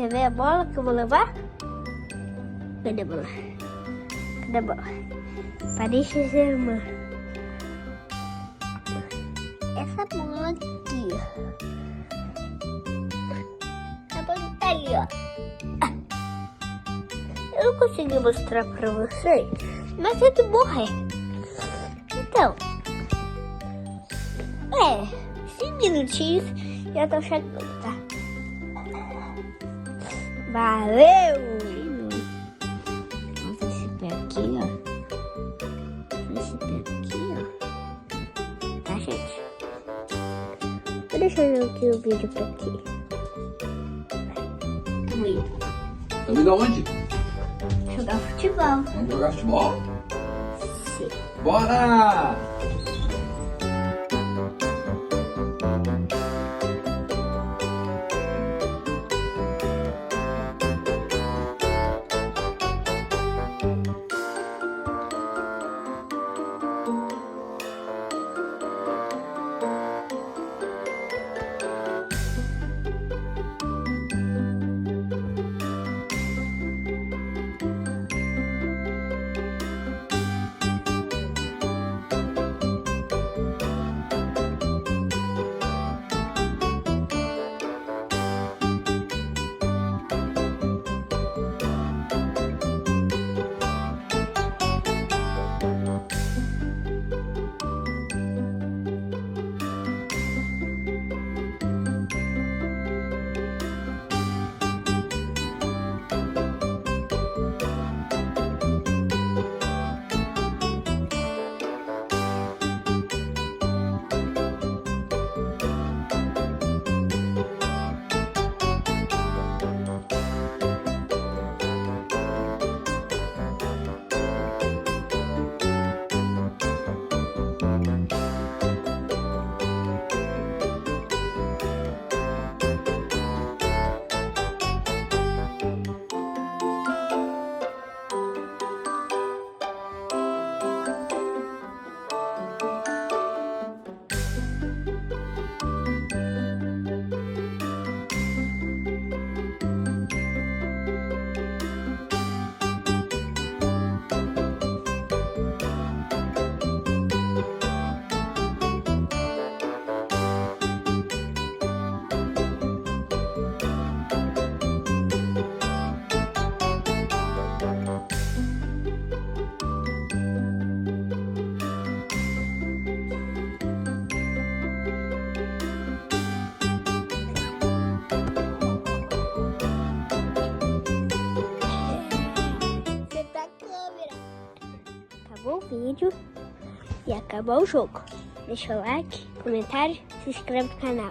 Quer ver a bola que eu vou levar? Cadê a bola? Cadê a bola? Paris Saint-Germain. Essa bola aqui, ó. A bola tá ali, ó. Eu não consegui mostrar pra vocês, mas é de morrer. Então, 5 minutinhos e eu tô chegando, tá? Valeu! Vamos esse pé aqui, ó. Esse pé aqui, ó. Tá, gente? Vou deixar eu aqui o vídeo pra aqui. Oi. Tá vindo aonde? Jogar futebol. Vamos jogar futebol? Sim. Bora! Acabou o vídeo e acabou o jogo. Deixa o like, comentário, se inscreve no canal.